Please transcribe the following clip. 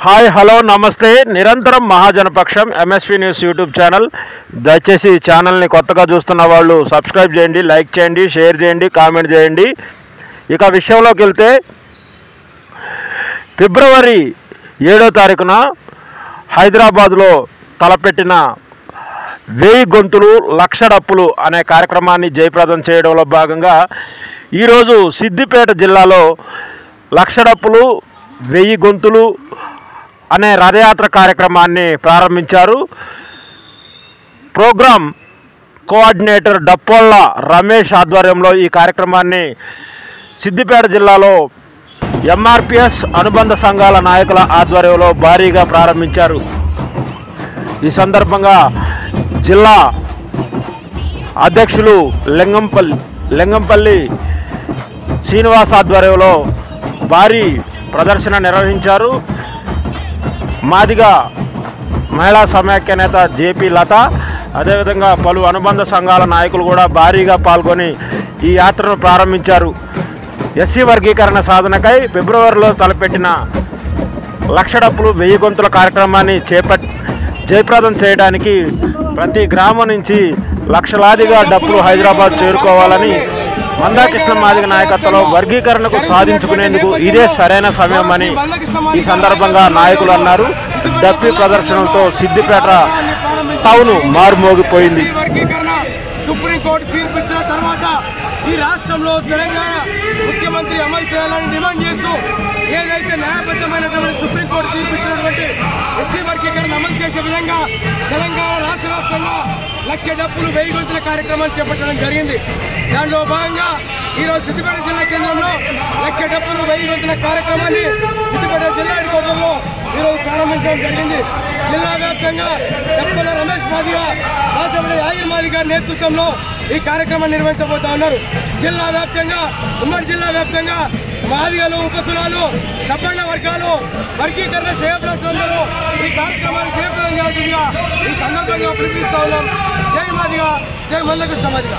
Hi hello నమస్తే. నిరంతరం మహాజనపక్షం MSP news YouTube channel. దయచేసి ఈ ఛానల్ని కొత్తగా చూస్తున్న వాళ్ళు సబ్స్క్రైబ్ చేయండి, లైక్ చేయండి, షేర్ చేయండి, కామెంట్ చేయండి. ఇక విషయంలోకి వెళ్తే ఫిబ్రవరి 7వ తారీఖున హైదరాబాద్లో తలపెట్టిన 1000 గొంతులు లక్ష డప్పులు అనే కార్యక్రమాన్ని జయప్రదం చేయడంలో భాగంగా ఈరోజు సిద్దిపేట జిల్లాలో లక్ష డప్పులు 1000 గొంతులు అనే రథయాత్ర కార్యక్రమాన్ని ప్రారంభించారు. ప్రోగ్రామ్ కోఆర్డినేటర్ డప్పోళ్ళ రమేష్ ఆధ్వర్యంలో ఈ కార్యక్రమాన్ని సిద్దిపేట జిల్లాలో ఎంఆర్పిఎస్ అనుబంధ సంఘాల నాయకుల ఆధ్వర్యంలో భారీగా ప్రారంభించారు. ఈ సందర్భంగా జిల్లా అధ్యక్షులు లింగంపల్లి శ్రీనివాస్ ఆధ్వర్యంలో భారీ ప్రదర్శన నిర్వహించారు. మాదిగ మహిళా సమాఖ్య నేత జేపీ లత, అదేవిధంగా పలు అనుబంధ సంఘాల నాయకులు కూడా భారీగా పాల్గొని ఈ యాత్రను ప్రారంభించారు. ఎస్సీ వర్గీకరణ సాధనకై ఫిబ్రవరిలో తలపెట్టిన లక్ష డప్పులు 1000 గొంతుల కార్యక్రమాన్ని జయప్రదం చేయడానికి ప్రతి గ్రామం నుంచి లక్షలాదిగా డప్పులు హైదరాబాద్ చేరుకోవాలని మందాకృష్ణ మాదిగ నాయకత్వంలో వర్గీకరణకు సాధించుకునేందుకు ఇదే సరైన సమయమని ఈ సందర్భంగా నాయకులు అన్నారు. డప్పి ప్రదర్శనలతో సిద్దిపేట టౌన్ మారుమోగిపోయింది. సుప్రీంకోర్టు తీర్పు ఇచ్చిన తర్వాత ఈ రాష్ట్రంలో తెలంగాణ ముఖ్యమంత్రి అమలు చేయాలని డిమాండ్ చేస్తూ ఏదైతే న్యాయబద్ధమైనటువంటి సుప్రీంకోర్టు తీర్పు ఇచ్చినటువంటి ఎస్సీ వర్గీకరణ అమలు చేసే విధంగా తెలంగాణ రాష్ట్ర వ్యాప్తంగా లక్ష డప్పులు 1000 గొంతుల కార్యక్రమాన్ని చేపట్టడం జరిగింది. దానిలో భాగంగా ఈరోజు సిద్దిపేట జిల్లా కేంద్రంలో లక్ష డప్పులు 1000 గొంతుల కార్యక్రమాన్ని సిద్దిపేట జిల్లా హెడ్కోటర్లో ఈరోజు ప్రారంభించడం జరిగింది. జిల్లా వ్యాప్తంగా డప్పుల రమేష్ మాదిగ, రాజమండ్రి యాగిరి మాదిగ నేతృత్వంలో ఈ కార్యక్రమాన్ని నిర్వహించబోతా ఉన్నారు. జిల్లా వ్యాప్తంగా, ఉమ్మడి జిల్లా వ్యాప్తంగా మాదిగలు, ఉపకులాలు, సబ్బండ వర్గాలు, వర్గీకరణ శ్రేయభిలాషులందరూ ఈ కార్యక్రమాన్ని జయప్రదం చేయాల్సిందిగా ఈ సందర్భంగా పిలుపునిస్తా ఉన్నాం. జై మాదిగ, జై మందకృష్ణ మాదిగ.